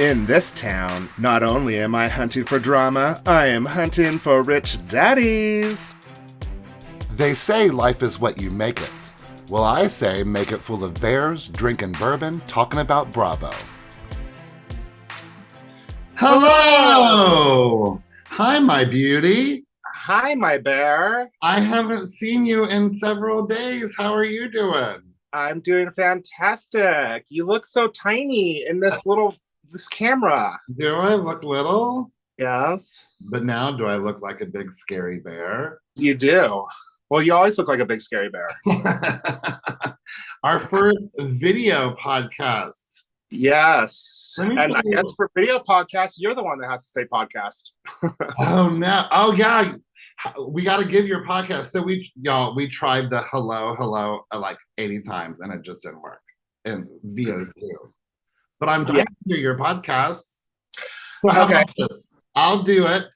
In this town, not only am I hunting for drama, I am hunting for rich daddies. They say life is what you make it. Well, I say make it full of bears, drinking bourbon, talking about Bravo. Hello! Hi, my beauty. Hi, my bear. I haven't seen you in several days. How are you doing? I'm doing fantastic. You look so tiny in this camera. Do I look little? Yes. But now do I look like a big scary bear? You do. Well, you always look like a big scary bear. Our first video podcast. Yes. And I guess for video podcasts, you're the one that has to say podcast. Oh, no. Oh, yeah. We got to give your podcast. So we tried the hello like 80 times and it just didn't work. And VO2. But I'm dying to hear your podcast. So okay. I'll do it.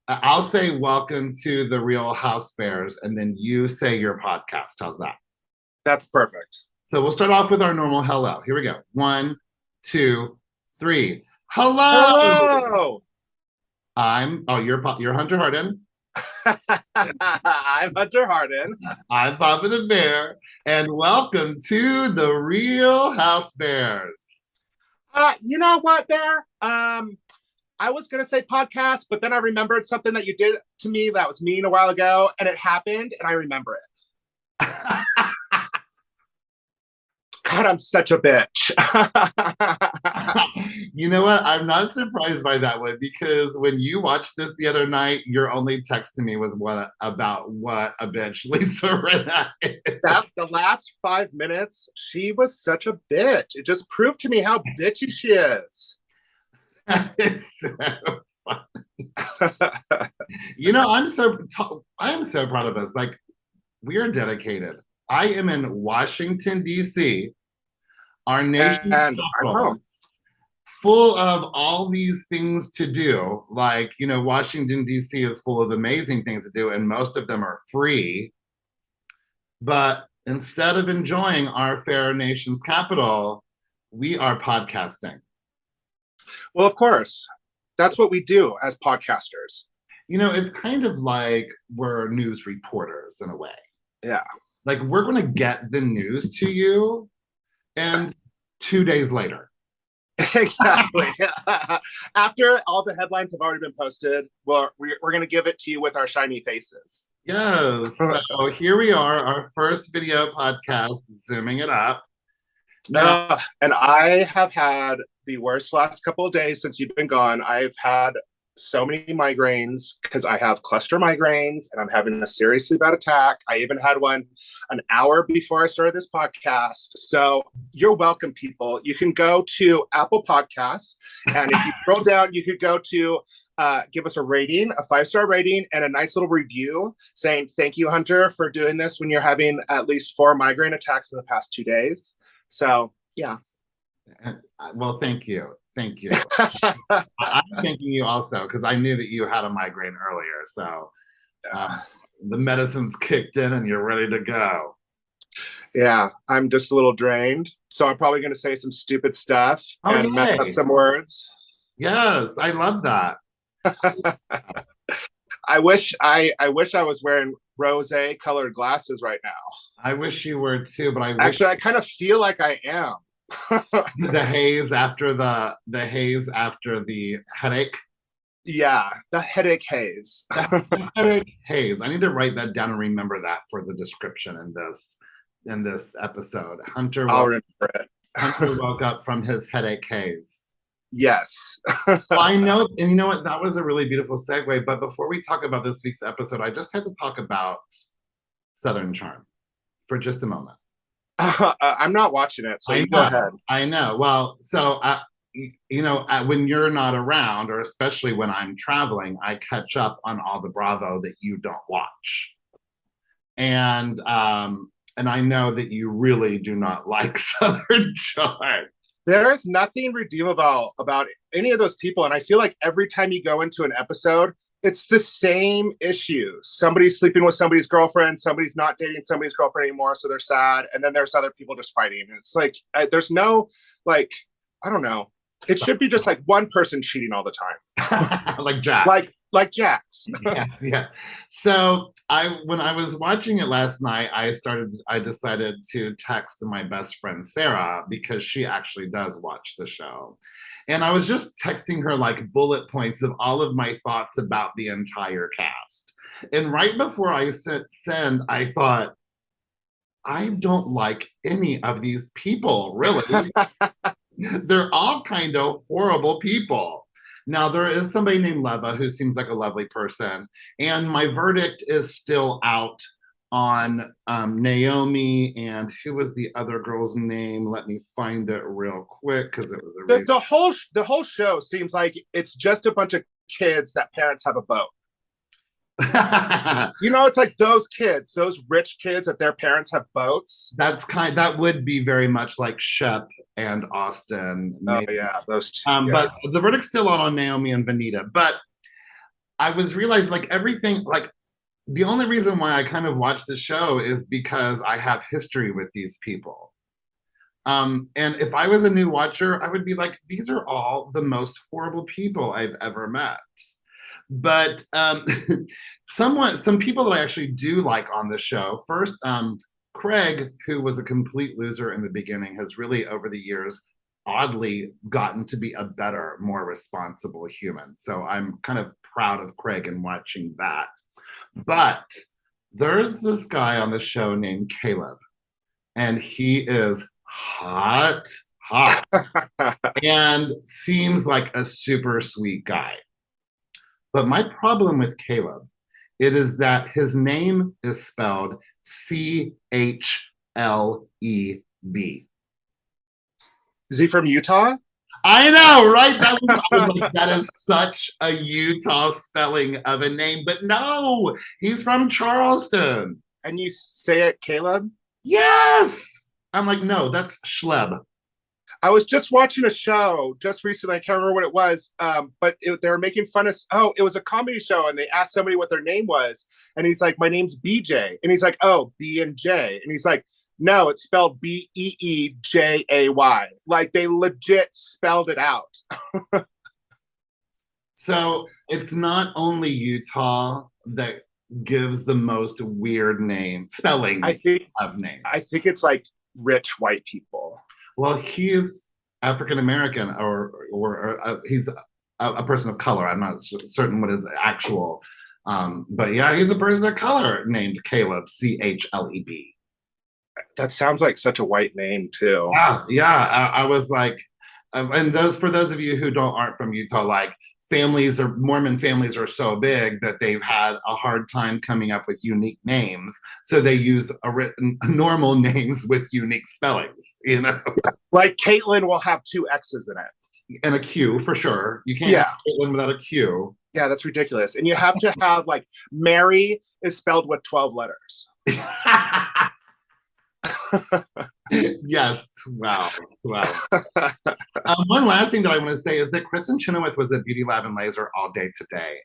I'll say welcome to the Real Housebears, and then you say your podcast. How's that? That's perfect. So we'll start off with our normal hello. Here we go. 1, 2, 3. Hello. Hello. You're Hunter Harden. I'm Hunter Harden. I'm Papa the Bear, and welcome to the Real Housebears. You know what, Bear? I was going to say podcast, but then I remembered something that you did to me that was mean a while ago, and it happened, and I remember it. God, I'm such a bitch. You know what? I'm not surprised by that one, because when you watched this the other night, your only text to me was about what a bitch Lisa Rinna is. The last 5 minutes, she was such a bitch. It just proved to me how bitchy she is. It's so funny. You know, I am so proud of us. Like, we are dedicated. I am in Washington, D.C., our nation's capital, full of all these things to do. Like, you know, Washington, D.C. is full of amazing things to do, and most of them are free. But instead of enjoying our fair nation's capital, we are podcasting. Well, of course. That's what we do as podcasters. You know, it's kind of like we're news reporters in a way. Yeah. Like, we're going to get the news to you, and 2 days later. Exactly. After all the headlines have already been posted, we're going to give it to you with our shiny faces. Yes. So here we are, our first video podcast, zooming it up. And I have had the worst last couple of days since you've been gone. I've had so many migraines because I have cluster migraines and I'm having a seriously bad attack. I even had one an hour before I started this podcast. So you're welcome, people. You can go to Apple Podcasts, and if you scroll down, you could go to give us a rating, a 5-star rating, and a nice little review saying, thank you, Hunter, for doing this when you're having at least 4 migraine attacks in the past 2 days. So, yeah. Well, thank you. Thank you. I'm thanking you also, because I knew that you had a migraine earlier. So the medicine's kicked in and you're ready to go. Yeah, I'm just a little drained. So I'm probably going to say some stupid stuff and mess up some words. Yes, I love that. I wish I was wearing Rosé Colored Glasses right now. I wish you were too, but I kind of feel like I am. the haze after the headache. Yeah, the Headache Haze. The Headache Haze. I need to write that down and remember that for the description in this episode. Hunter woke up from his headache haze. Yes. Well, I know, and you know what? That was a really beautiful segue. But before we talk about this week's episode, I just had to talk about Southern Charm for just a moment. I'm not watching it, so you go ahead. I know. Well, so, you know, when you're not around, or especially when I'm traveling, I catch up on all the Bravo that you don't watch. And I know that you really do not like Southern Charm. There's nothing redeemable about any of those people. And I feel like every time you go into an episode, it's the same issues. Somebody's sleeping with somebody's girlfriend. Somebody's not dating somebody's girlfriend anymore, so they're sad. And then there's other people just fighting. And it's like, there's no, like, I don't know. It should be just like one person cheating all the time. Like Jack. Like Jax. Yes, yeah. So when I was watching it last night, I decided to text my best friend Sarah because she actually does watch the show. And I was just texting her like bullet points of all of my thoughts about the entire cast. And right before I send, I thought, I don't like any of these people, really. They're all kind of horrible people. Now, there is somebody named Leva who seems like a lovely person. And my verdict is still out on Naomi, and who was the other girl's name? Let me find it real quick because it was the whole show seems like it's just a bunch of kids that parents have a boat. You know, it's like those kids, those rich kids that their parents have boats. That would be very much like Shep and Austin. Maybe. Oh yeah, those two. Yeah. But the verdict's still out on Naomi and Vanita. But I was realizing like everything, like the only reason why I kind of watch the show is because I have history with these people. And if I was a new watcher, I would be like, these are all the most horrible people I've ever met. But some people that I actually do like on the show. First, Craig, who was a complete loser in the beginning, has really over the years oddly gotten to be a better, more responsible human. So I'm kind of proud of Craig and watching that. But there's this guy on the show named Caleb, and he is hot, and seems like a super sweet guy. But my problem with Caleb, it is that his name is spelled CHLEB. Is he from Utah? I know, right? That is such a Utah spelling of a name, but no, he's from Charleston. And you say it, Caleb? Yes. I'm like, no, that's Schleb. I was just watching a show just recently. I can't remember what it was, but they were making fun of. Oh, it was a comedy show, and they asked somebody what their name was, and he's like, "My name's BJ," and he's like, "Oh, B and J," and he's like, "No, it's spelled BEEJAY." Like they legit spelled it out. So it's not only Utah that gives the most weird spellings of names. I think it's like rich white people. Well, he's African American, or he's a person of color. I'm not certain what his actual, but yeah, he's a person of color named Caleb, CHLEB. That sounds like such a white name too. Yeah. I was like, and for those of you who aren't from Utah, like Mormon families are so big that they've had a hard time coming up with unique names. So they use normal names with unique spellings, you know? Like Caitlin will have 2 X's in it. And a Q for sure. You can't have Caitlin without a Q. Yeah, that's ridiculous. And you have to have like Mary is spelled with 12 letters. Yes. Wow. One last thing that I want to say is that Kristen Chenoweth was at Beauty Lab and Laser all day today.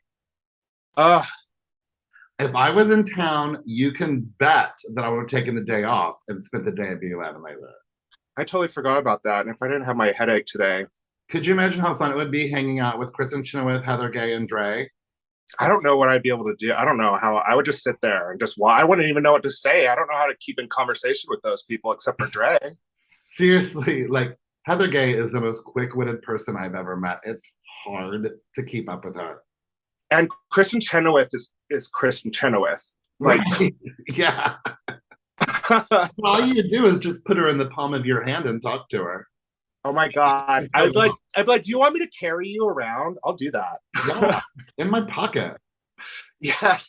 If I was in town, you can bet that I would have taken the day off and spent the day at Beauty Lab and Laser. I totally forgot about that. And if I didn't have my headache today. Could you imagine how fun it would be hanging out with Kristen Chenoweth, Heather Gay, and Dre? I don't know what I'd be able to do. I don't know how. I would just sit there and I wouldn't even know what to say. I don't know how to keep in conversation with those people except for Dre. Seriously, like Heather Gay is the most quick-witted person I've ever met. It's hard to keep up with her. And Kristen Chenoweth is Kristen Chenoweth. Like, yeah. All you do is just put her in the palm of your hand and talk to her. Oh my God. I'd be like, do you want me to carry you around? I'll do that. Yeah, in my pocket. Yes.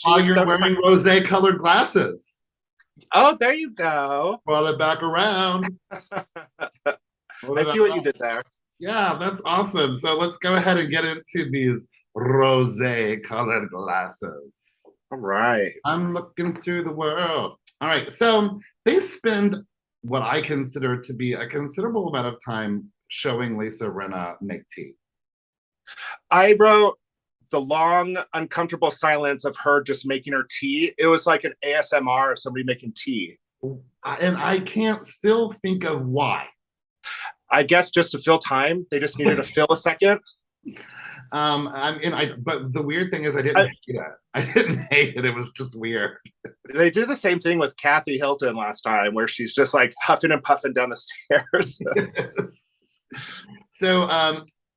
Oh, you're wearing Rosé Colored Glasses. Oh, there you go. Pull it back around. I see what you did there. Yeah, that's awesome. So let's go ahead and get into these Rosé Colored Glasses. All right. I'm looking through the world. All right. So they spend what I consider to be a considerable amount of time showing Lisa Rinna make tea. I wrote the long, uncomfortable silence of her just making her tea. It was like an ASMR of somebody making tea. And I can't still think of why. I guess just to fill time. They just needed to fill a second. But the weird thing is I didn't hate it. I didn't hate it. It was just weird. They did the same thing with Kathy Hilton last time, where she's just like huffing and puffing down the stairs. So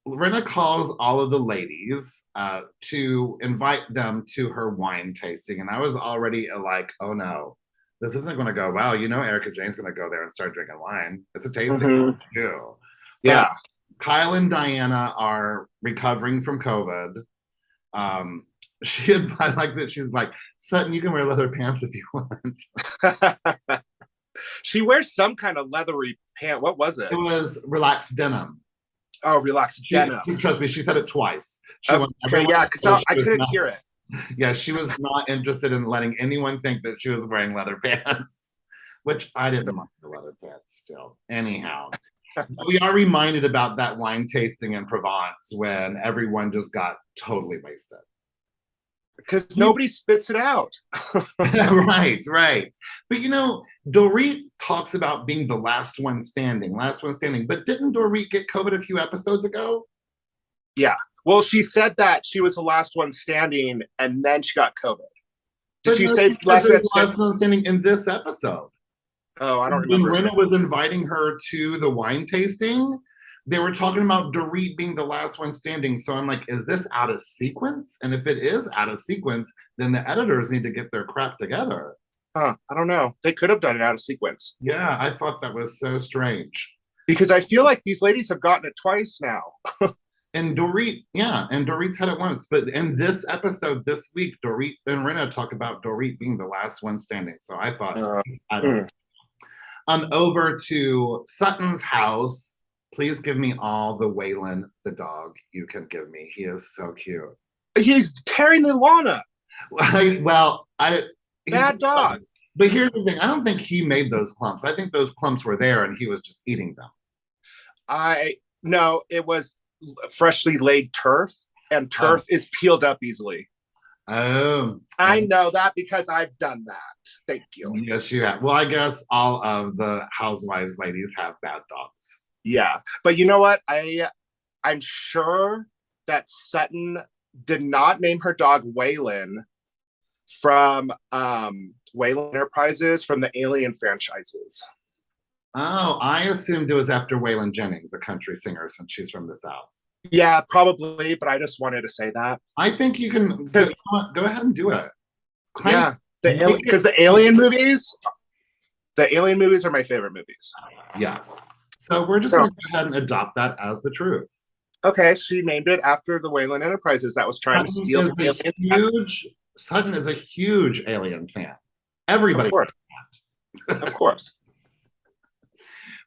Rinna calls all of the ladies to invite them to her wine tasting. And I was already like, oh no, this isn't going to go well. You know, Erika Jayne's going to go there and start drinking wine. It's a tasting too. Yeah. Kyle and Diana are recovering from COVID. She advised like that. She's like, Sutton, you can wear leather pants if you want. She wears some kind of leathery pant. What was it? It was relaxed denim. Oh, relaxed denim. Trust me, she said it twice. Okay, yeah, because I couldn't hear it. Yeah, she was not interested in letting anyone think that she was wearing leather pants, which I didn't mind the leather pants still. Anyhow. We are reminded about that wine tasting in Provence when everyone just got totally wasted. Because nobody spits it out. Right. But you know, Dorit talks about being the last one standing. But didn't Dorit get COVID a few episodes ago? Yeah. Well, she said that she was the last one standing and then she got COVID. Did you say last one standing in this episode? Oh, I don't remember. When Rinna was inviting her to the wine tasting, they were talking about Dorit being the last one standing. So I'm like, is this out of sequence? And if it is out of sequence, then the editors need to get their crap together. I don't know. They could have done it out of sequence. Yeah, I thought that was so strange. Because I feel like these ladies have gotten it twice now. And Dorit's had it once. But in this episode this week, Dorit and Rinna talk about Dorit being the last one standing. So I thought, I don't know. Over to Sutton's house. Please give me all the Waylon, the dog, you can give me. He is so cute. He's tearing the lawn up. Bad dog. But here's the thing. I don't think he made those clumps. I think those clumps were there and he was just eating them. No, it was freshly laid turf, and turf is peeled up easily. Oh. I know that because I've done that. Thank you. Yes, you have. Well, I guess all of the housewives ladies have bad dogs. Yeah. But you know what? I'm sure that Sutton did not name her dog Waylon from Waylon Enterprises from the Alien franchises. Oh, I assumed it was after Waylon Jennings, a country singer, since she's from the South. Yeah, probably, but I just wanted to say that. I think you can go ahead and do it. Yeah, because the Alien movies are my favorite movies. Yes. So we're just going to go ahead and adopt that as the truth. Okay, she named it after the Waylon Enterprises that was trying to steal the Alien. Sutton is a huge Alien fan. Everybody. Of course.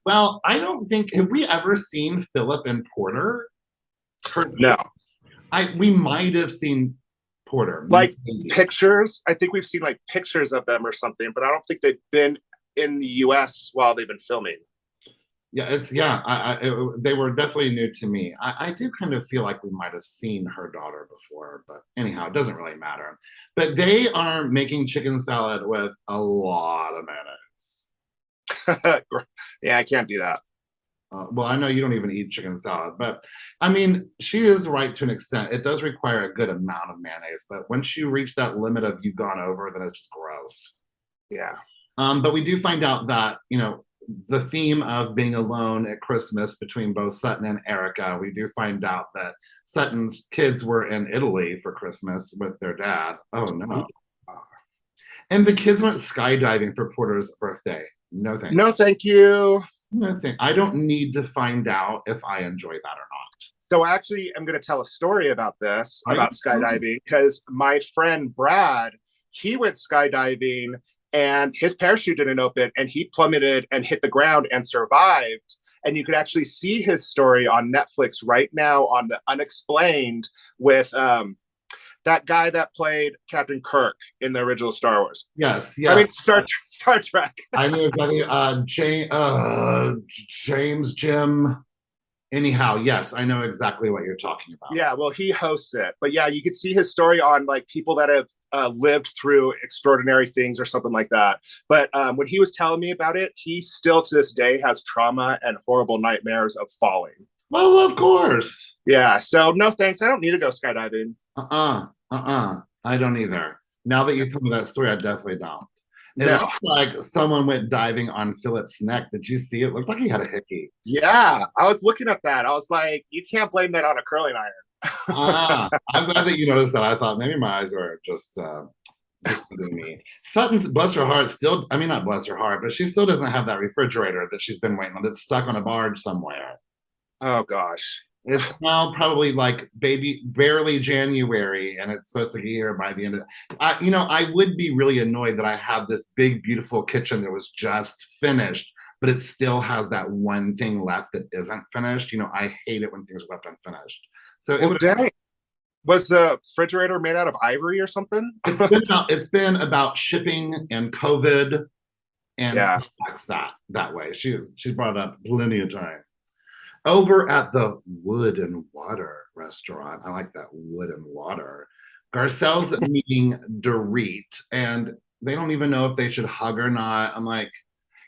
Well, I don't think, have we ever seen Philip and Porter? No. We might have seen Porter. Like pictures. I think we've seen like pictures of them or something, but I don't think they've been in the US while they've been filming. Yeah, they were definitely new to me. I do kind of feel like we might have seen her daughter before, but anyhow, it doesn't really matter. But they are making chicken salad with a lot of mayonnaise. Yeah, I can't do that. Well, I know you don't even eat chicken salad, but I mean, she is right to an extent. It does require a good amount of mayonnaise, but once you reach that limit of you've gone over, then it's just gross. Yeah. But we do find out that, you know, the theme of being alone at Christmas between both Sutton and Erika, we do find out that Sutton's kids were in Italy for Christmas with their dad. Oh, no. And the kids went skydiving for Porter's birthday. No, thank you. No, thank you. Nothing. I don't need to find out if I enjoy that or not. So actually, I'm going to tell a story about this, about skydiving, because my friend Brad, he went skydiving and his parachute didn't open and he plummeted and hit the ground and survived. And you could actually see his story on Netflix right now on the Unexplained with that guy that played Captain Kirk in the original Star Wars. Yes, yeah. I mean, Star Trek. I knew exactly. James Jim. Anyhow, yes, I know exactly what you're talking about. Yeah, well, he hosts it. But yeah, you could see his story on like people that have lived through extraordinary things or something like that. But when he was telling me about it, he still to this day has trauma and horrible nightmares of falling. Well, of course. Yeah. So no thanks. I don't need to go skydiving. I don't either. Now that you told me that story, I definitely don't. It No. looks like someone went diving on Philip's neck. Did you see it? It looked like he had a hickey. Yeah. I was looking at that. I was like, you can't blame that on a curling iron. I'm glad that you noticed that. I thought maybe my eyes were just me. Sutton's, bless her heart, still, I mean, not bless her heart, but she still doesn't have that refrigerator that she's been waiting on that's stuck on a barge somewhere. Oh, gosh. It's now probably like barely January, and it's supposed to be here by the end of I would be really annoyed that I have this big, beautiful kitchen that was just finished, but it still has that one thing left that isn't finished. I hate it when things are left unfinished. So dang. Was the refrigerator made out of ivory or something? It's been about shipping and COVID and that way. She's brought it up plenty of time. Over at the Wood and Water restaurant, I like that, Wood and Water, Garcelle's meeting Dorit, and they don't even know if they should hug or not. I'm like,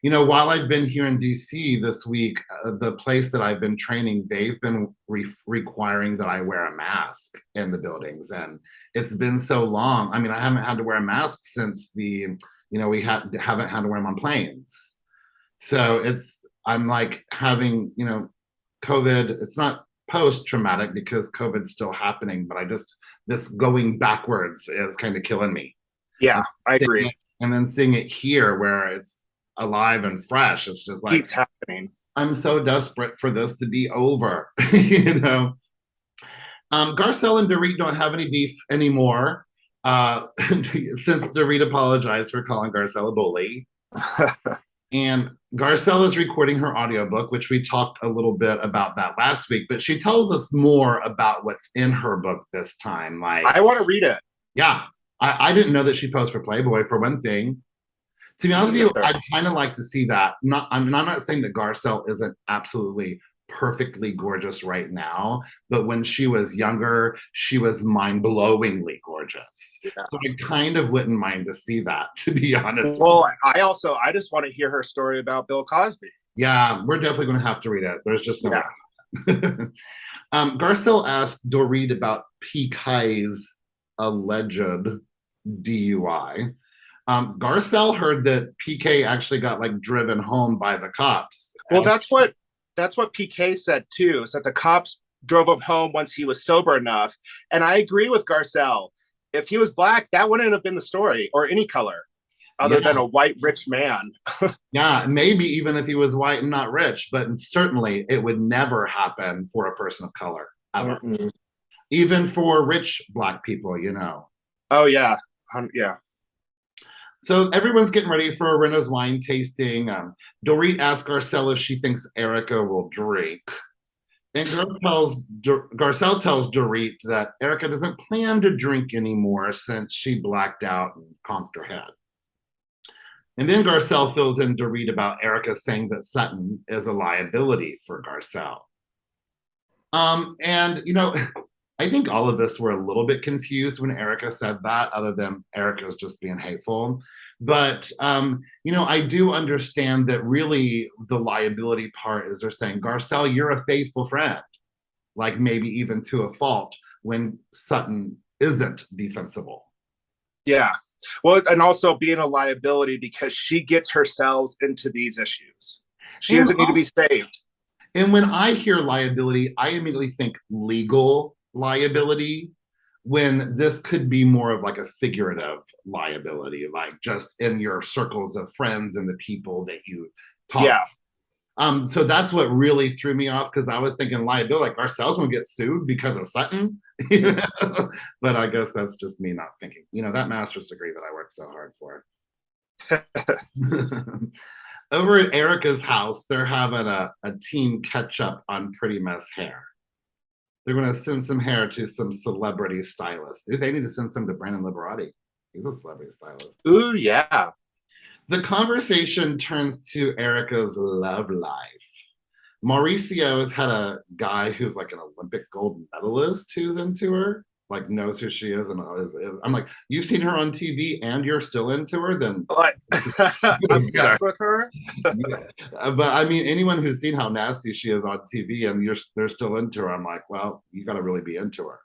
while I've been here in DC this week, the place that I've been training, they've been requiring that I wear a mask in the buildings. And it's been so long. I mean, I haven't had to wear a mask since we haven't had to wear them on planes. So I'm like having, COVID, it's not post-traumatic because COVID's still happening, but this going backwards is kind of killing me. Yeah, I agree. And then seeing it here where it's alive and fresh, it's just like keeps happening. I'm so desperate for this to be over. Garcelle and Dorit don't have any beef anymore since Dorit apologized for calling Garcelle a bully. And Garcelle is recording her audiobook, which we talked a little bit about that last week, but she tells us more about what's in her book this time. Like, I want to read it. Yeah. I didn't know that she posed for Playboy, for one thing. To be honest with you, I'd kind of like to see that. I'm not saying that Garcelle isn't absolutely perfectly gorgeous right now, but when she was younger, she was mind-blowingly gorgeous. Yeah. So I kind of wouldn't mind to see that, to be honest. Well, I just want to hear her story about Bill Cosby. Yeah, we're definitely going to have to read it. There's just no way. Garcelle asked Dorit about PK's alleged DUI. Garcelle heard that PK actually got driven home by the cops. Well, that's what PK said too. Said the cops drove him home once he was sober enough. And I agree with Garcelle. If he was black, that wouldn't have been the story, or any color, other than a white rich man. Yeah, maybe even if he was white and not rich, but certainly it would never happen for a person of color ever. Mm-mm. Even for rich black people, Oh yeah, yeah. So everyone's getting ready for Renes wine tasting. Dorit asks Garcelle if she thinks Erika will drink. And Garcelle tells Dorit that Erika doesn't plan to drink anymore since she blacked out and conked her head. And then Garcelle fills in Dorit about Erika saying that Sutton is a liability for Garcelle. I think all of us were a little bit confused when Erika said that, other than Erika's just being hateful. But, I do understand that really the liability part is they're saying, Garcelle, you're a faithful friend, like maybe even to a fault when Sutton isn't defensible. Yeah. Well, and also being a liability because she gets herself into these issues. She doesn't need to be saved. And when I hear liability, I immediately think legal liability, when this could be more of a figurative liability, like just in your circles of friends and the people that you talk. Yeah. So that's what really threw me off, because I was thinking liability, like Garcelle's gonna get sued because of Sutton. But I guess that's just me not thinking. That master's degree that I worked so hard for. Over at Erika's house, they're having a team catch up on Pretty Mess hair. They're going to send some hair to some celebrity stylists. They need to send some to Brandon Liberati. He's a celebrity stylist. Ooh, yeah. The conversation turns to Erika's love life. Mauricio has had a guy who's like an Olympic gold medalist who's into her. like knows who she is and I'm like, you've seen her on TV and you're still into her, then Like, obsessed with her. yeah. But I mean, anyone who's seen how nasty she is on TV and they're still into her, I'm like, well, you got to really be into her.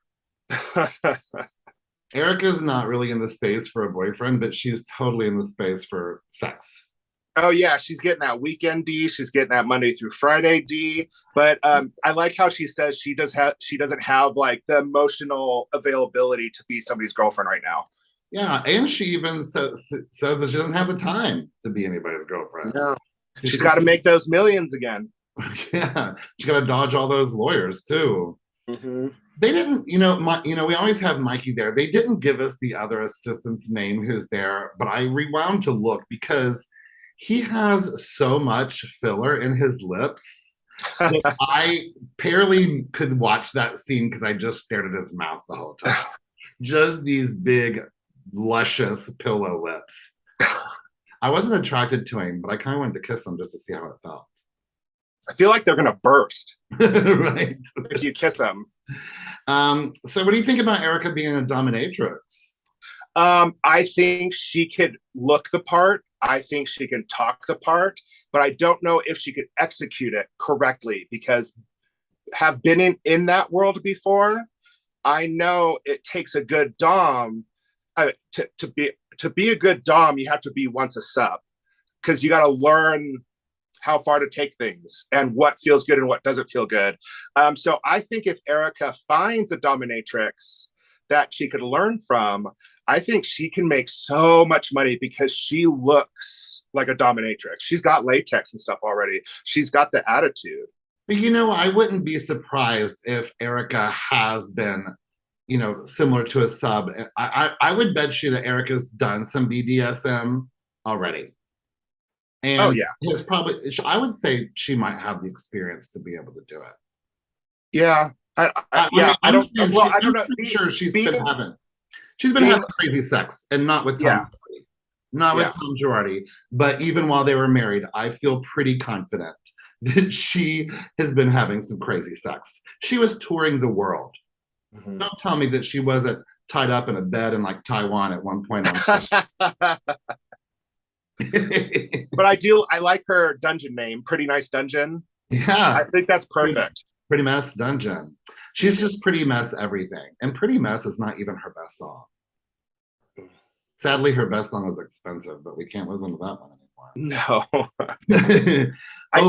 Erika's not really in the space for a boyfriend, but she's totally in the space for sex. Oh yeah, she's getting that weekend D. She's getting that Monday through Friday D. But I like how she says she doesn't have like the emotional availability to be somebody's girlfriend right now. Yeah, and she even says that she doesn't have the time to be anybody's girlfriend. No, she's got to make those millions again. Yeah, she's got to dodge all those lawyers too. Mm-hmm. They didn't, we always have Mikey there. They didn't give us the other assistant's name who's there, but I rewound to look because he has so much filler in his lips that I barely could watch that scene because I just stared at his mouth the whole time. Just these big, luscious pillow lips. I wasn't attracted to him, but I kind of wanted to kiss him just to see how it felt. I feel like they're going to burst. Right. If you kiss them. So what do you think about Erika being a dominatrix? I think she could look the part. I think she can talk the part, but I don't know if she could execute it correctly because have been in that world before. I know it takes a good dom to be a good dom. You have to be once a sub because you got to learn how far to take things and what feels good and what doesn't feel good. So I think if Erika finds a dominatrix that she could learn from, I think she can make so much money because she looks like a dominatrix. She's got latex and stuff already. She's got the attitude. But I wouldn't be surprised if Erika has been, similar to a sub. I would bet you that Erika's done some BDSM already. And oh yeah, it's probably, I would say she might have the experience to be able to do it. Yeah, I don't know. Sure, she's been having crazy sex, and not with Tom Girardi. Not with Tom Girardi, but even while they were married, I feel pretty confident that she has been having some crazy sex. She was touring the world. Mm-hmm. Don't tell me that she wasn't tied up in a bed in like Taiwan at one point. But I like her dungeon name, Pretty Nice Dungeon. Yeah, I think that's perfect. Pretty Mess Dungeon. She's just Pretty Mess everything, and Pretty Mess is not even her best song. Sadly, her best song is Expensive, but we can't listen to that one anymore. No, I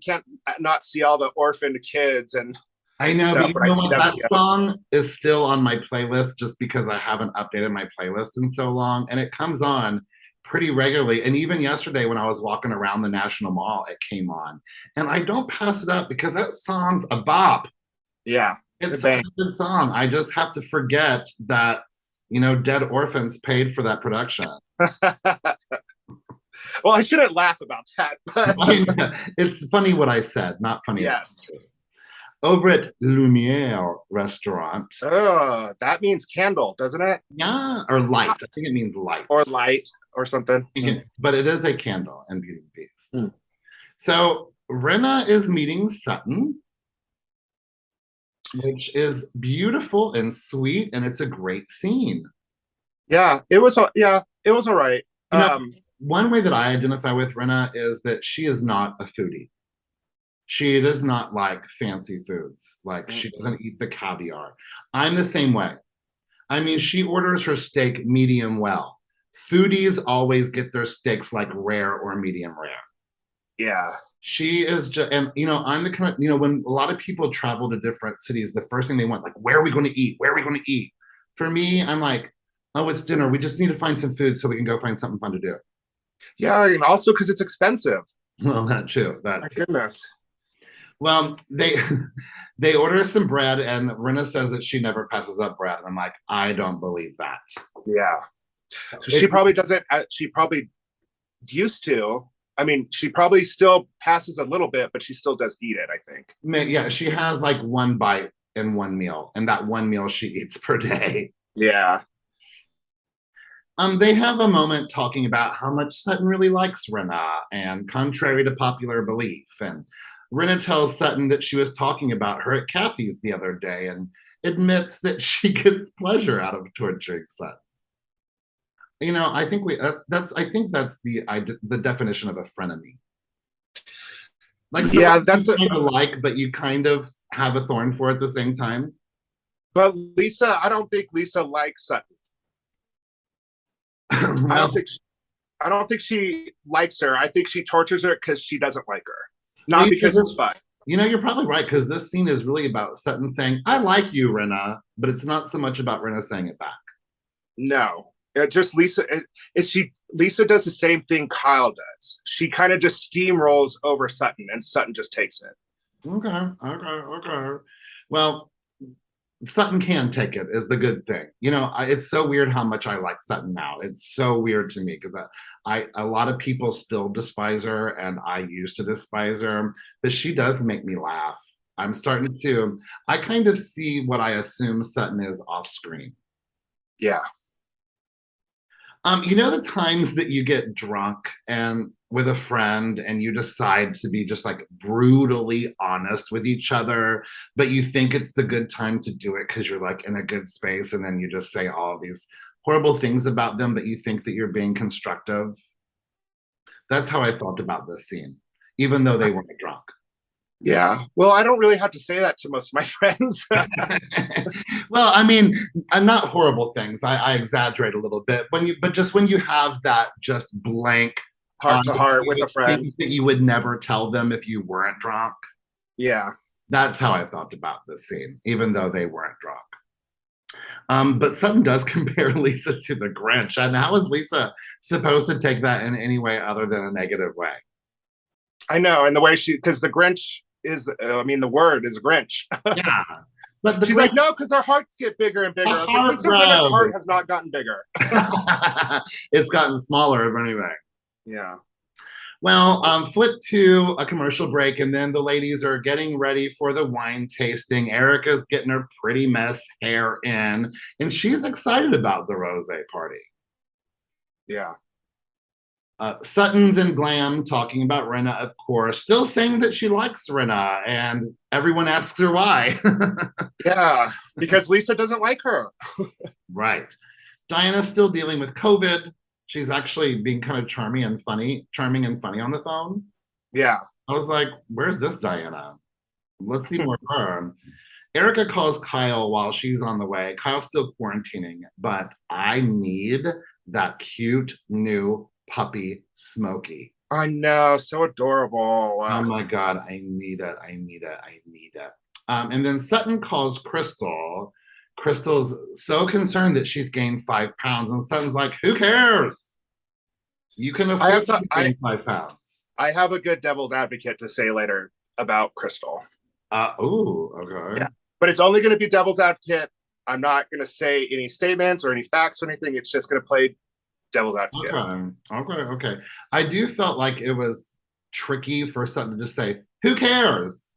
can't not see all the orphaned kids and. I know, but that song is still on my playlist just because I haven't updated my playlist in so long, and it comes on pretty regularly. And even yesterday when I was walking around the National Mall, it came on. And I don't pass it up because that song's a bop. Yeah. It's a good song. I just have to forget that, Dead Orphans paid for that production. Well, I shouldn't laugh about that. But... it's funny what I said, not funny. Yes. Over at Lumiere restaurant. Oh, that means candle, doesn't it? Yeah, or light. I think it means light. Or light or something. But it is a candle and Beauty and the Beast. Mm. So Rinna is meeting Sutton, which is beautiful and sweet, and it's a great scene. Yeah, it was all right. One way that I identify with Rinna is that she is not a foodie. She does not like fancy foods. Like, she doesn't eat the caviar. I'm the same way. I mean, she orders her steak medium well. Foodies always get their steaks like rare or medium rare. Yeah. She is just, and I'm the kind of, when a lot of people travel to different cities, the first thing they want, like, where are we going to eat? Where are we going to eat? For me, I'm like, oh, it's dinner. We just need to find some food so we can go find something fun to do. Yeah, and also because it's expensive. Well, not true. My goodness. Well, they order some bread, and Rinna says that she never passes up bread. And I'm like, I don't believe that. Yeah. So she probably doesn't, she probably used to. I mean, she probably still passes a little bit, but she still does eat it, I think. Yeah, she has like one bite in one meal, and that one meal she eats per day. Yeah. They have a moment talking about how much Sutton really likes Rinna, and contrary to popular belief. And Rinna tells Sutton that she was talking about her at Kathy's the other day, and admits that she gets pleasure out of torturing Sutton. You know, I think that's the definition of a frenemy. Like, yeah, that's you kind of like, but you kind of have a thorn for at the same time. But Lisa, I don't think Lisa likes Sutton. Well, I don't think she likes her. I think she tortures her because she doesn't like her, not because it's fun. You know, you're probably right, because this scene is really about Sutton saying, "I like you, Rinna," but it's not so much about Rinna saying it back. No, just Lisa. Lisa does the same thing Kyle does. She kind of just steamrolls over Sutton, and Sutton just takes it. Okay. Well, Sutton can take it is the good thing. You know, it's so weird how much I like Sutton now. It's so weird to me because a lot of people still despise her, and I used to despise her, but she does make me laugh. I kind of see what I assume Sutton is off screen. Yeah. You know the times that you get drunk and with a friend and you decide to be just like brutally honest with each other, but you think it's the good time to do it because you're like in a good space, and then you just say all these horrible things about them, but you think that you're being constructive. That's how I felt about this scene, even though they weren't drunk. Yeah. Well, I don't really have to say that to most of my friends. Well, I mean, not horrible things. I exaggerate a little bit but just when you have that just blank heart to heart with a friend that you would never tell them if you weren't drunk. Yeah. That's how I felt about this scene, even though they weren't drunk. But Sutton does compare Lisa to the Grinch. And how is Lisa supposed to take that in any way other than a negative way? I know. And the way because the Grinch is, the word is Grinch. Yeah. But she's like, no, because our hearts get bigger and bigger. Like, Mr. heart has not gotten bigger. It's gotten smaller, but anyway. Yeah. Well, flip to a commercial break, and then the ladies are getting ready for the wine tasting. Erika's getting her pretty mess hair in, and she's excited about the rosé party. Yeah. Sutton's in glam talking about Rinna, of course, still saying that she likes Rinna, and everyone asks her why. Yeah, because Lisa doesn't like her. Right. Diana's still dealing with COVID. She's actually being kind of charming and funny on the phone. Yeah. I was like, where's this Diana? Let's see more of her. Erika calls Kyle while she's on the way. Kyle's still quarantining, but I need that cute new puppy Smokey. I know, so adorable. Oh my God, I need it. And then Sutton calls Crystal. Crystal's so concerned that she's gained 5 pounds, and Sutton's like, who cares? You can afford to gain 5 pounds. I have a good devil's advocate to say later about Crystal. Okay. Yeah. But it's only going to be devil's advocate. I'm not going to say any statements or any facts or anything. It's just going to play devil's advocate. Okay. I do felt like it was tricky for Sutton to just say, who cares?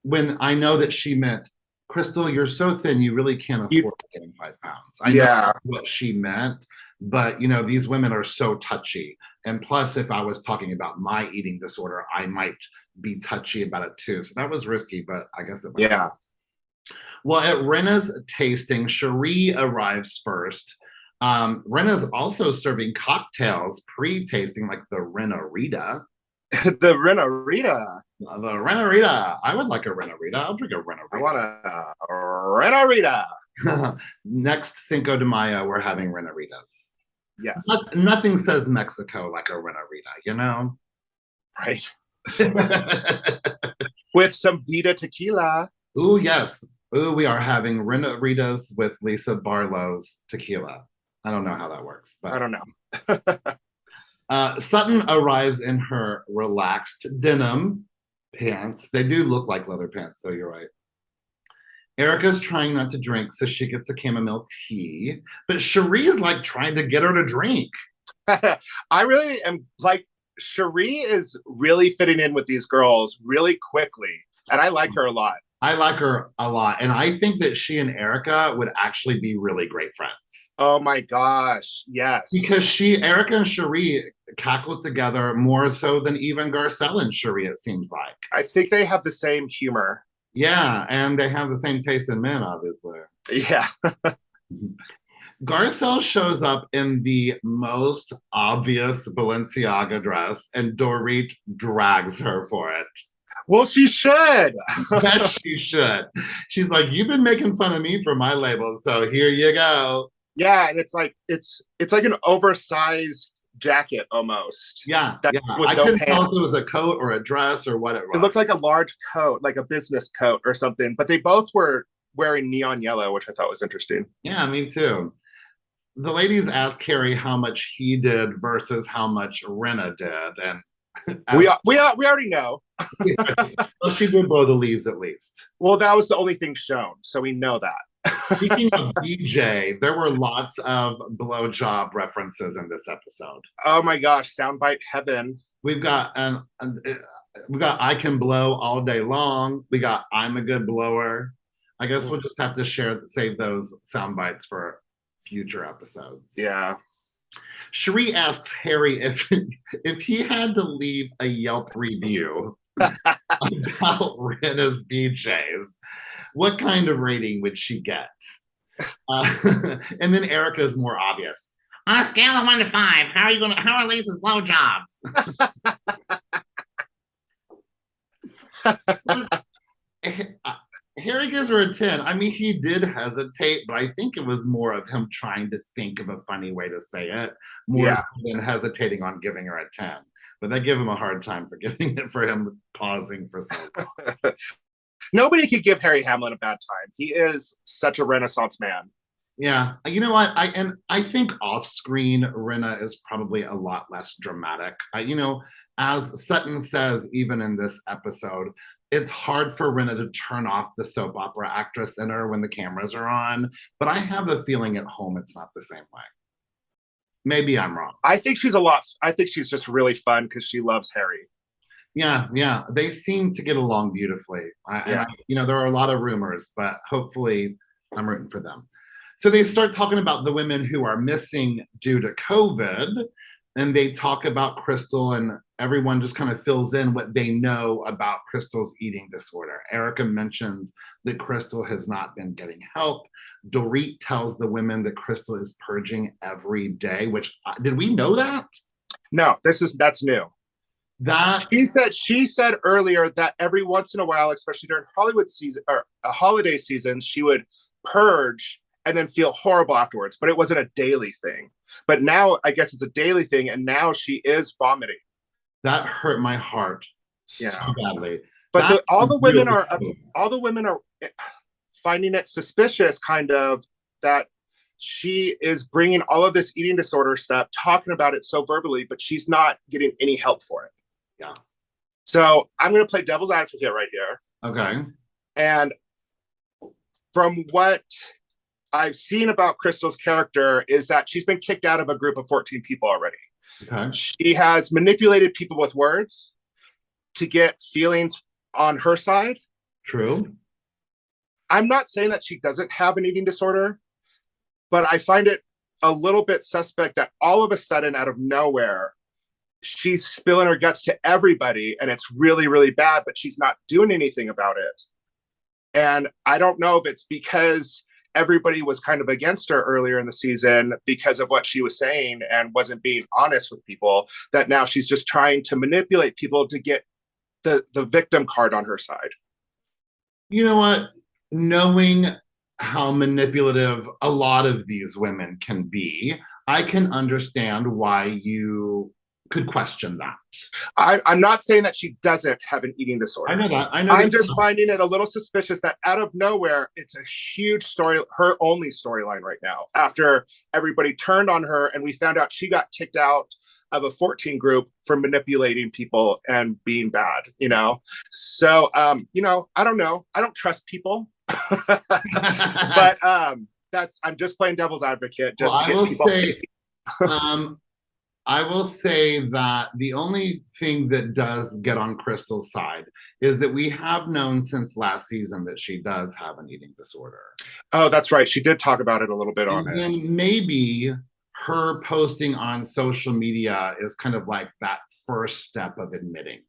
When I know that she meant, Crystal, you're so thin, you really can't afford getting 5 pounds. I know that's what she meant, but you know, these women are so touchy. And plus, if I was talking about my eating disorder, I might be touchy about it too. So that was risky, but I guess it was. Yeah. Well, at Rinna's tasting, Cherie arrives first. Rinna's also serving cocktails pre-tasting, like the Rinna Rita. The Rinna Rita. The Rinna Rita. I would like a Rinna Rita. I'll drink a Rinna Rita. I want a Rinna Rita. Next Cinco de Mayo, we're having Rinna Ritas. Yes. Nothing says Mexico like a Rinna Rita, you know? Right. With some Vita tequila. Ooh, yes. Ooh, we are having Rinna Ritas with Lisa Barlow's tequila. I don't know how that works. But I don't know. Sutton arrives in her relaxed denim pants. They do look like leather pants, so you're right. Erika's trying not to drink, so she gets a chamomile tea. But Cherie's like trying to get her to drink. I really am like, Cherie is really fitting in with these girls really quickly. And I like her a lot. I like her a lot. And I think that she and Erika would actually be really great friends. Oh my gosh. Yes. Because Erika and Cherie cackle together more so than even Garcelle and Cherie, it seems like. I think they have the same humor. Yeah, and they have the same taste in men, obviously. Yeah. Garcelle shows up in the most obvious Balenciaga dress, and Dorit drags her for it. Well, she should. Yes, she should. She's like, "You've been making fun of me for my labels, so here you go." Yeah, and it's like an oversized jacket almost. Yeah, That yeah. with I no couldn't tell pants. if it was a coat or a dress or what it It was. looked like a large coat, like a business coat or something. But they both were wearing neon yellow, which I thought was interesting. Yeah, me too. The ladies asked Harry how much he did versus how much Rinna did, and We already know. well, she did blow the leaves at least. Well, that was the only thing shown, so we know that. Speaking of BJ, there were lots of blowjob references in this episode. Oh my gosh, soundbite heaven. We've got we got I can blow all day long. We got I'm a good blower. I guess we'll just have to save those sound bites for future episodes. Yeah. Cherie asks Harry if he had to leave a Yelp review about Rena's BJs, what kind of rating would she get? And then Erika is more obvious. On a scale of 1 to 5, how are Lisa's blowjobs? Harry gives her a 10. I mean, he did hesitate, but I think it was more of him trying to think of a funny way to say it, more than hesitating on giving her a 10. But they give him a hard time for giving it, for him pausing for so long. Nobody could give Harry Hamlin a bad time. He is such a Renaissance man. Yeah, you know what? I think off-screen Rinna is probably a lot less dramatic. As Sutton says, even in this episode, it's hard for Rinna to turn off the soap opera actress in her when the cameras are on. But I have a feeling at home it's not the same way. Maybe I'm wrong. I think she's just really fun because she loves Harry. Yeah. They seem to get along beautifully. There are a lot of rumors, but hopefully I'm rooting for them. So they start talking about the women who are missing due to COVID, and they talk about Crystal, and everyone just kind of fills in what they know about Crystal's eating disorder. Erika mentions that Crystal has not been getting help. Dorit tells the women that Crystal is purging every day, which did we know that? No, that's new. She said earlier that every once in a while, especially during Hollywood season or a holiday season, she would purge and then feel horrible afterwards, but it wasn't a daily thing. But now I guess it's a daily thing, and now she is vomiting. That hurt my heart so badly. But all the women are finding it suspicious, kind of, that she is bringing all of this eating disorder stuff, talking about it so verbally, but she's not getting any help for it. Yeah. So I'm going to play devil's advocate right here. Okay. And from what I've seen about Crystal's character is that she's been kicked out of a group of 14 people already. Okay. She has manipulated people with words to get feelings on her side. True. I'm not saying that she doesn't have an eating disorder, but I find it a little bit suspect that all of a sudden, out of nowhere, she's spilling her guts to everybody, and it's really, really bad, but she's not doing anything about it. And I don't know if it's because everybody was kind of against her earlier in the season because of what she was saying and wasn't being honest with people, that now she's just trying to manipulate people to get the victim card on her side. You know what? Knowing how manipulative a lot of these women can be, I can understand why you could question that. I'm not saying that she doesn't have an eating disorder. I know that. I'm just finding it a little suspicious that out of nowhere, it's a huge story, her only storyline right now, after everybody turned on her and we found out she got kicked out of a 14 group for manipulating people and being bad, So, I don't know. I don't trust people. But I'm just playing devil's advocate just to get people. I will say that the only thing that does get on Crystal's side is that we have known since last season that she does have an eating disorder. Oh, that's right. She did talk about it a little bit on it. And maybe her posting on social media is kind of like that first step of admitting.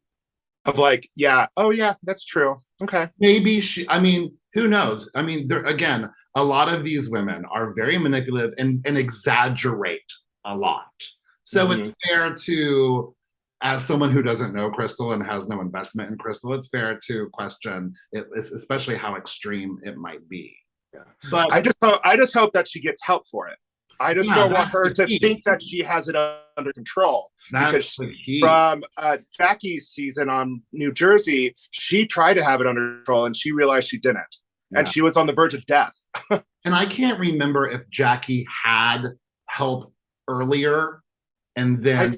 Of like, yeah, oh yeah, that's true. Okay. Maybe I mean, who knows? I mean, again, a lot of these women are very manipulative and exaggerate a lot. So Mm-hmm. it's fair to, as someone who doesn't know Crystal and has no investment in Crystal, it's fair to question it, especially how extreme it might be. Yeah. But I just hope that she gets help for it. I just don't want her to key. think that she has it under control. That's because from Jackie's season on New Jersey, she tried to have it under control and she realized she didn't. Yeah. And she was on the verge of death. And I can't remember if Jackie had help earlier and then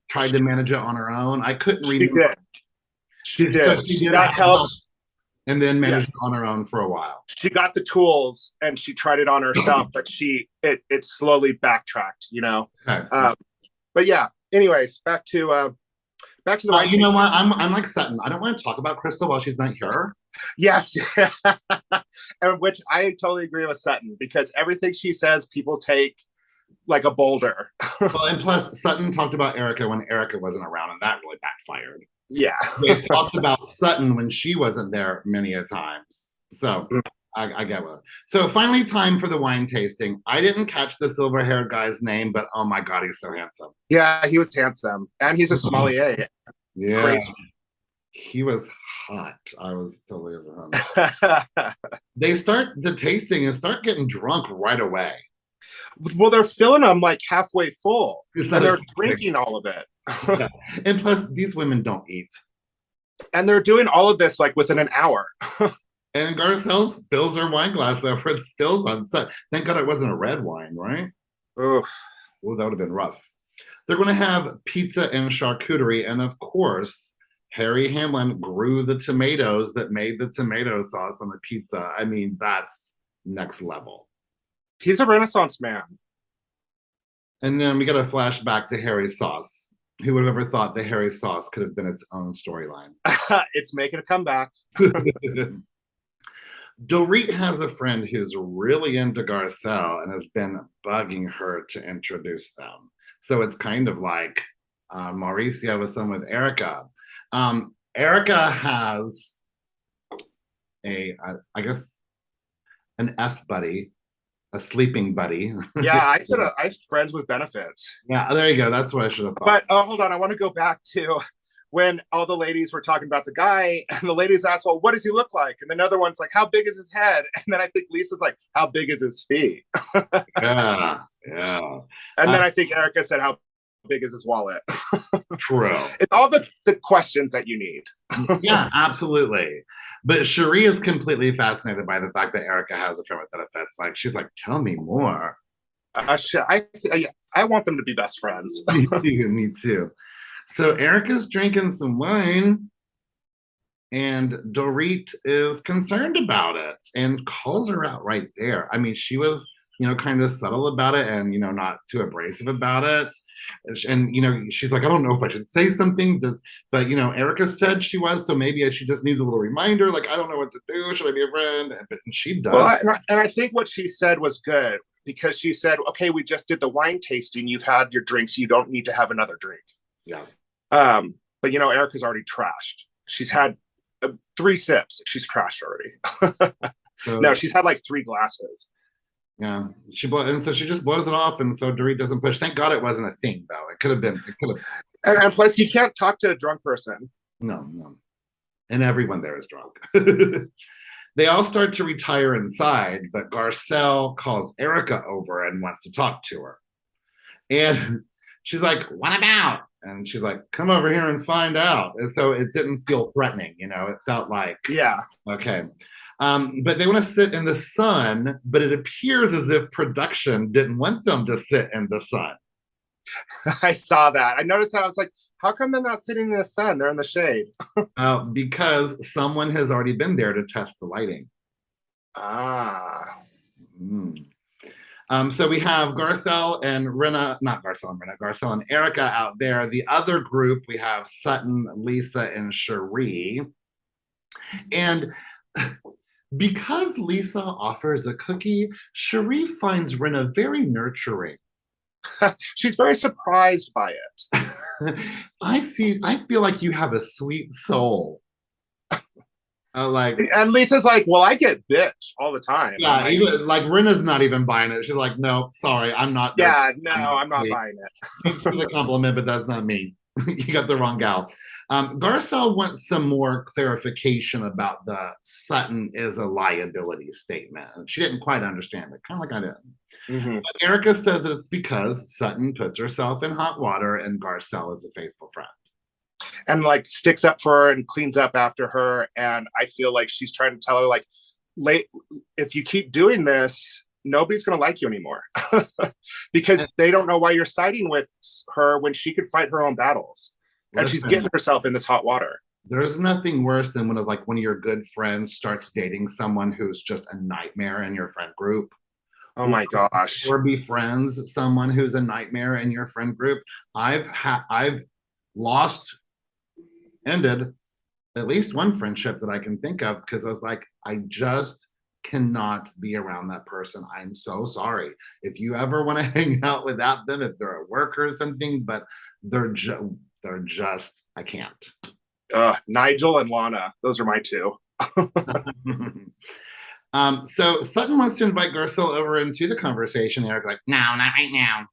tried to manage it on her own. I couldn't remember. She did. She got help. And then managed it on her own for a while. She got the tools and she tried it on herself, but it slowly backtracked, you know. Okay. But yeah. Anyways, back to the wine. You know what? I'm like Sutton. I don't want to talk about Crystal while she's not here. Yes, and which I totally agree with Sutton because everything she says, people take like a boulder. Well, and plus Sutton talked about Erika when Erika wasn't around, and that really backfired. Yeah. They talked about Sutton when she wasn't there many a times. So I get it. So finally, time for the wine tasting. I didn't catch the silver-haired guy's name, but oh my God, he's so handsome. Yeah, he was handsome. And he's a sommelier. Yeah. Crazy. He was hot. I was totally over him. They start the tasting and start getting drunk right away. Well, they're filling them like halfway full. And they're drinking all of it. Yeah. And plus, these women don't eat. And they're doing all of this like within an hour. And Garcelle spills her wine glass over. It spills on set. Thank God it wasn't a red wine, right? Oof. Well, that would have been rough. They're going to have pizza and charcuterie. And of course, Harry Hamlin grew the tomatoes that made the tomato sauce on the pizza. I mean, that's next level. He's a Renaissance man. And then we got a flashback to Harry's sauce. Who would have ever thought the Harry sauce could have been its own storyline? It's making a comeback. Dorit has a friend who's really into Garcelle and has been bugging her to introduce them. So it's kind of like Mauricio was some with Erika. Erika has I guess, an F buddy. A sleeping buddy. Yeah, I said I'm friends with benefits. Yeah, there you go. That's what I should have thought. But hold on, I want to go back to when all the ladies were talking about the guy, and the ladies asked, "Well, what does he look like?" And another one's like, "How big is his head?" And then I think Lisa's like, "How big is his feet?" Yeah. And then I think Erika said, "How big is his wallet?" True. It's all the questions that you need. Yeah, absolutely. But Cherie is completely fascinated by the fact that Erika has a friend with benefits. Like, she's like, tell me more. I want them to be best friends. Me too. So Erika's drinking some wine, and Dorit is concerned about it and calls her out right there. I mean, she was, kind of subtle about it and, not too abrasive about it. And she's like, I don't know if I should say something, but Erika said she was, so maybe she just needs a little reminder. Like, I don't know what to do. Should I be a friend? And she does. Well, and I think what she said was good because she said, "Okay, we just did the wine tasting. You've had your drinks. You don't need to have another drink." Yeah. But Erika's already trashed. She's had 3 sips. She's trashed already. No, she's had like 3 glasses. Yeah, and so she just blows it off, and so Dorit doesn't push. Thank God it wasn't a thing, though. It could have been. And plus, you can't talk to a drunk person. No. And everyone there is drunk. They all start to retire inside, but Garcelle calls Erika over and wants to talk to her. And she's like, "What about?" And she's like, "Come over here and find out." And so it didn't feel threatening, It felt like, yeah, okay. But they want to sit in the sun, but it appears as if production didn't want them to sit in the sun. I saw that. I noticed that. I was like, how come they're not sitting in the sun? They're in the shade. Because someone has already been there to test the lighting. Ah. So we have Garcelle and Erika out there. The other group, we have Sutton, Lisa, and Cherie. And because Lisa offers a cookie, Cherie finds Rinna very nurturing. She's very surprised by it. I feel like you have a sweet soul. Like, and Lisa's like, well, I get bitch all the time. yeah, like, even like Rinna's not even buying it. She's like, no, sorry, I'm not. Yeah, no, I'm not sweet. buying it. Thanks for the compliment, but that's not me. You got the wrong gal. Garcelle wants some more clarification about the Sutton is a liability statement. She didn't quite understand it, kind of like I didn't. Mm-hmm. But Erika says it's because Sutton puts herself in hot water and Garcelle is a faithful friend. And like sticks up for her and cleans up after her. And I feel like she's trying to tell her, like, if you keep doing this, nobody's going to like you anymore. Because they don't know why you're siding with her when she could fight her own battles. And she's getting herself in this hot water. There's nothing worse than when one of your good friends starts dating someone who's just a nightmare in your friend group. Oh my gosh. Or befriends someone who's a nightmare in your friend group. I've ended at least one friendship that I can think of because I was like, I just cannot be around that person. I'm so sorry. If you ever want to hang out without them, if they're at work or something, but they're just, I can't. Nigel and Lana, those are my two. So Sutton wants to invite Garcelle over into the conversation. Eric's like, no, not right now.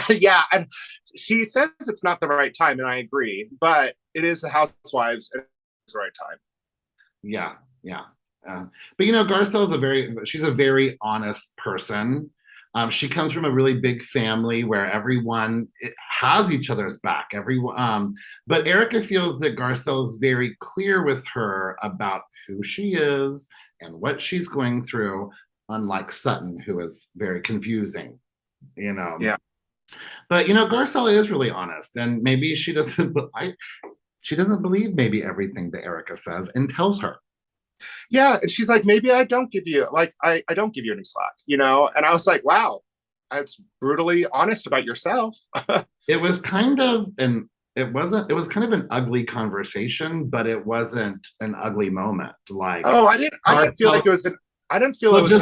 Yeah, and she says it's not the right time, and I agree, but it is the Housewives, and it's the right time. Yeah. But Garcelle's she's a very honest person. She comes from a really big family where everyone has each other's back. But Erika feels that Garcelle is very clear with her about who she is and what she's going through, unlike Sutton, who is very confusing. Yeah. But Garcelle is really honest, and maybe she doesn't believe maybe everything that Erika says and tells her. Yeah, and she's like, maybe I don't give you I don't give you any slack, and I was like, wow, that's brutally honest about yourself. It was kind of an ugly conversation, but it wasn't an ugly moment. Like, I didn't feel like it was I didn't feel it was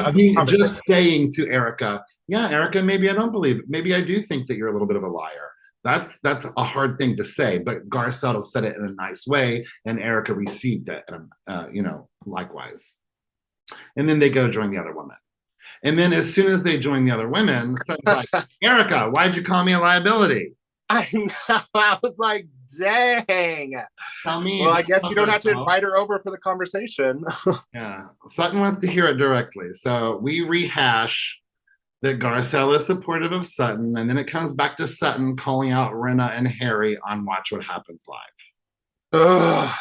just saying to Erika, yeah, Erika, maybe I don't believe it. Maybe I do think that you're a little bit of a liar. That's a hard thing to say, but Garcelle said it in a nice way, and Erika received it, likewise. And then they go join the other women. And then as soon as they join the other women, Sutton's like, Erika, why'd you call me a liability? I know. I was like, dang. Tell me. Well, I guess you don't have to invite her over for the conversation. Yeah. Sutton wants to hear it directly. So we rehash that Garcelle is supportive of Sutton, and then it comes back to Sutton calling out Rinna and Harry on Watch What Happens Live. Ugh.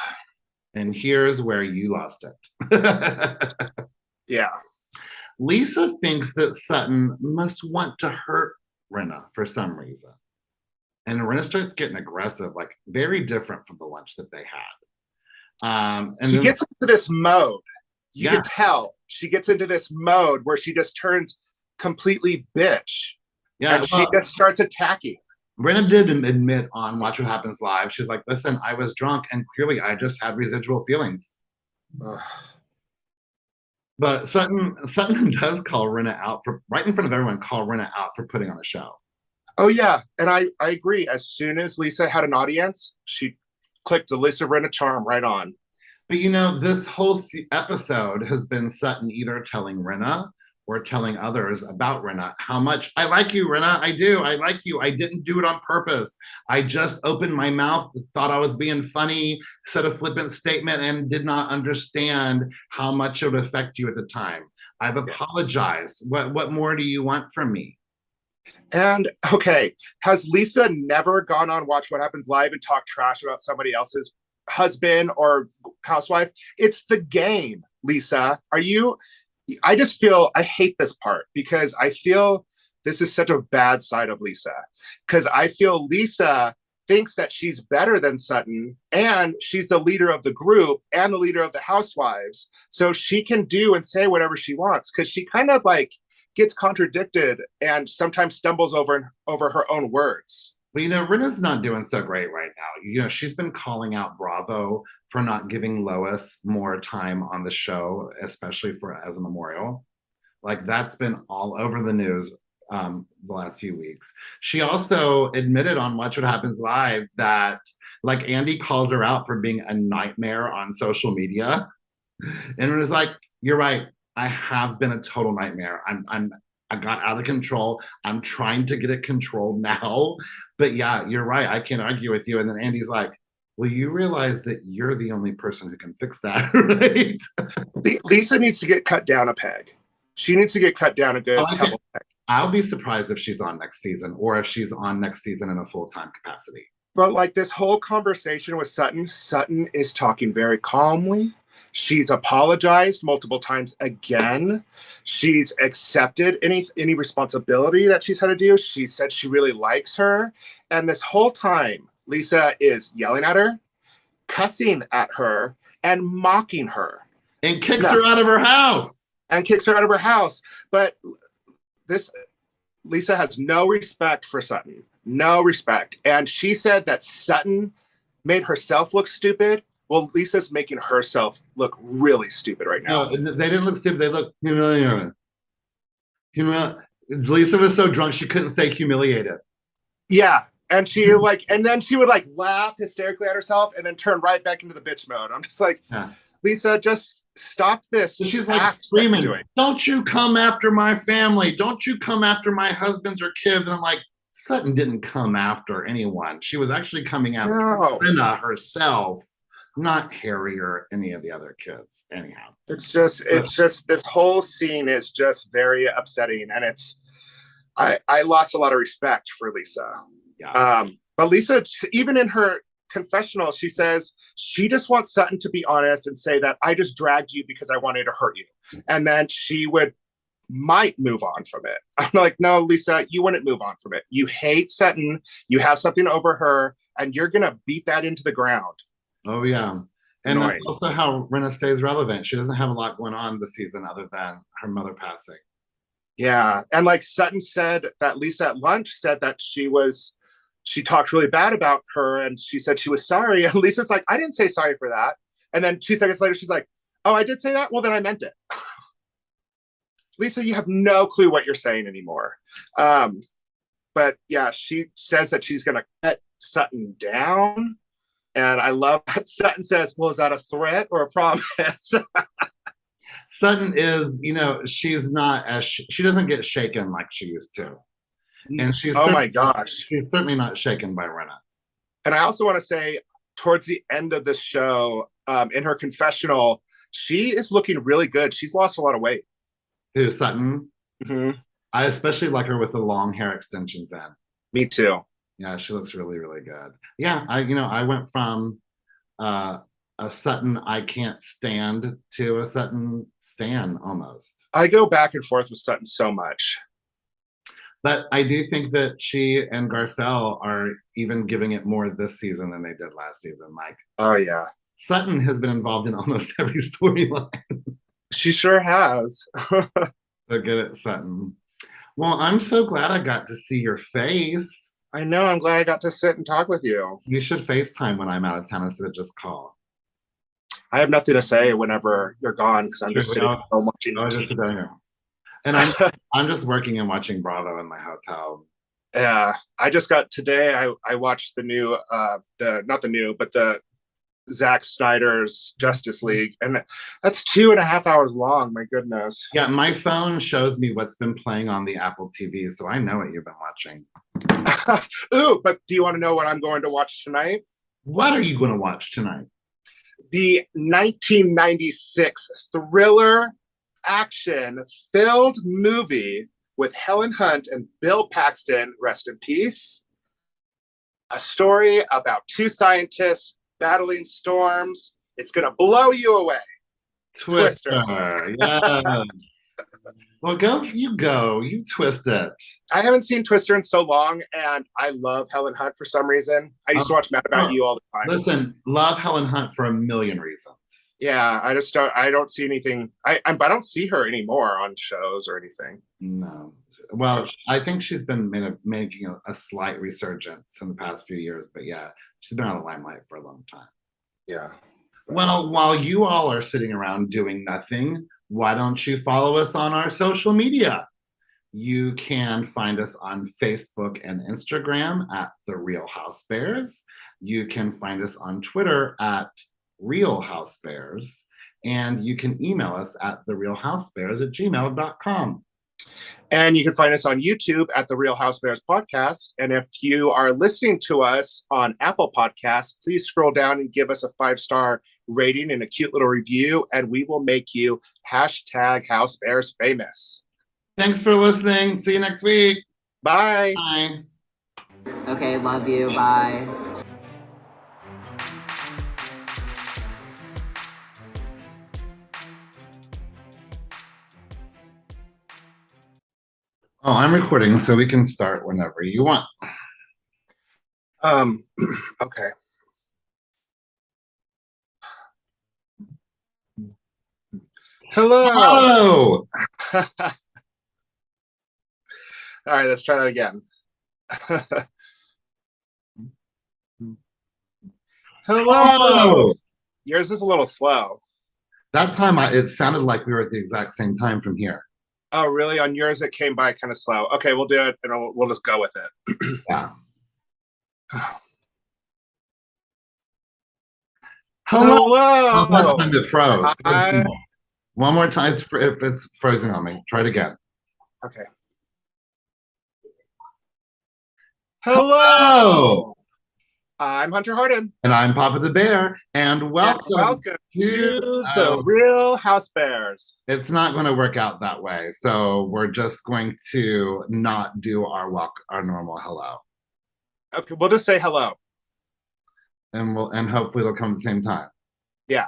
And here's where you lost it. Yeah. Lisa thinks that Sutton must want to hurt Rinna for some reason. And Rinna starts getting aggressive, like very different from the lunch that they had. And she gets into this mode. You can tell she gets into this mode where she just turns completely bitch. Yeah, and she just starts attacking. Rinna did admit on Watch What Happens Live. She's like, listen, I was drunk and clearly I just had residual feelings. Ugh. But Sutton does call Rinna out right in front of everyone, call Rinna out for putting on a show. Oh, yeah. And I agree. As soon as Lisa had an audience, she clicked the Lisa Rinna charm right on. But this whole episode has been Sutton either telling Rinna or telling others about Rinna how much I like you, Rinna. I do. I like you. I didn't do it on purpose. I just opened my mouth, thought I was being funny, said a flippant statement, and did not understand how much it would affect you at the time. I've apologized. What more do you want from me? And okay, has Lisa never gone on Watch What Happens Live and talked trash about somebody else's husband or housewife? It's the game, Lisa. I just feel I hate this part because I feel this is such a bad side of Lisa, because I feel Lisa thinks that she's better than Sutton and she's the leader of the group and the leader of the housewives. So she can do and say whatever she wants, because she kind of like gets contradicted and sometimes stumbles over her own words. But Rinna's not doing so great right now. She's been calling out Bravo for not giving Lois more time on the show, especially as a memorial. Like, that's been all over the news the last few weeks. She also admitted on Watch What Happens Live that like Andy calls her out for being a nightmare on social media. And it was like, you're right. I have been a total nightmare. I got out of control. I'm trying to get it controlled now. But yeah, you're right. I can't argue with you. And then Andy's like, well, you realize that you're the only person who can fix that, right? Lisa needs to get cut down a peg. She needs to get cut down a good couple pegs. I'll be surprised if she's on next season or if she's on next season in a full-time capacity. But like this whole conversation with Sutton is talking very calmly. She's apologized multiple times again. She's accepted any responsibility that she's had to do. She said she really likes her. And this whole time, Lisa is yelling at her, cussing at her, and mocking her. And kicks her out of her house. But Lisa has no respect for Sutton. No respect. And she said that Sutton made herself look stupid. Well, Lisa's making herself look really stupid right now. No, they didn't look stupid. They looked humiliated. Lisa was so drunk she couldn't say humiliated. Yeah. And and then she would like laugh hysterically at herself and then turn right back into the bitch mode. I'm just like, Lisa, just stop this. She's like screaming, don't you come after my family. Don't you come after my husbands or kids. And I'm like, Sutton didn't come after anyone. She was actually coming after Rinna herself, not Harry or any of the other kids. Anyhow, it's just this whole scene is just very upsetting. And I lost a lot of respect for Lisa. Yeah. But Lisa, even in her confessional, she says she just wants Sutton to be honest and say that I just dragged you because I wanted to hurt you. And then she might move on from it. I'm like, no, Lisa, you wouldn't move on from it. You hate Sutton. You have something over her and you're going to beat that into the ground. Oh, yeah. And that's also how Rinna stays relevant. She doesn't have a lot going on this season other than her mother passing. Yeah. And like Sutton said that Lisa at lunch said that she talked really bad about her and she said she was sorry. And Lisa's like, I didn't say sorry for that. And then 2 seconds later, she's like, oh, I did say that? Well, then I meant it. Lisa, you have no clue what you're saying anymore. But yeah, she says that she's going to cut Sutton down. And I love that Sutton says, well, is that a threat or a promise? Sutton is, she's not she doesn't get shaken like she used to. And she's my gosh. She's certainly not shaken by Rinna. And I also want to say, towards the end of the show, in her confessional, she is looking really good. She's lost a lot of weight. Who, Sutton? Mm-hmm. I especially like her with the long hair extensions in. Me too. Yeah, she looks really, really good. Yeah, I went from a Sutton I can't stand to a Sutton stan almost. I go back and forth with Sutton so much. But I do think that she and Garcelle are even giving it more this season than they did last season. Like, oh yeah, Sutton has been involved in almost every storyline. She sure has. So good at Sutton. Well, I'm so glad I got to see your face. I know. I'm glad I got to sit and talk with you. You should FaceTime when I'm out of town instead of just call. I have nothing to say whenever you're gone because I'm just sitting home watching TV. And I'm just working and watching Bravo in my hotel. Yeah, I just got today. I watched the new, the Zack Snyder's Justice League, and that's 2.5 hours long. My goodness. Yeah, my phone shows me what's been playing on the Apple TV, so I know what you've been watching. Ooh, but do you want to know what I'm going to watch tonight? What are you going to watch tonight? The 1996 thriller action-filled movie with Helen Hunt and Bill Paxton, rest in peace. A story about 2 scientists battling storms. It's going to blow you away. Twister. Yes. Well, you twist it. I haven't seen Twister in so long, and I love Helen Hunt for some reason. I used to watch Mad About You all the time. Listen, love Helen Hunt for a million reasons. Yeah, I don't see anything. I don't see her anymore on shows or anything. No. Well, I think she's been making a slight resurgence in the past few years, but yeah, she's been on the limelight for a long time. Yeah. Well, while you all are sitting around doing nothing, why don't you follow us on our social media? You can find us on Facebook and Instagram at The Real Housebears. You can find us on Twitter at Real Housebears. And you can email us at therealhousebears@gmail.com. And you can find us on YouTube at The Real Housebears Podcast. And if you are listening to us on Apple Podcasts, please scroll down and give us a 5-star rating and a cute little review, and we will make you #HouseBearsFamous. Thanks for listening. See you next week. Bye. Bye. Okay, love you. Bye. Oh, I'm recording, so we can start whenever you want. Okay. Hello. All right, let's try that again. Hello. Yours is a little slow. That time it sounded like we were at the exact same time from here. Oh, really? On yours, it came by kind of slow. Okay, we'll do it, and we'll just go with it. Yeah. Hello. One more time it froze. One more time if it's frozen on me. Try it again. Okay. Hello. I'm Hunter Harden. And I'm Papa the Bear. And welcome to The Real Housebears. It's not going to work out that way. So we're just going to not do our normal hello. Okay, we'll just say hello. And hopefully it'll come at the same time. Yeah.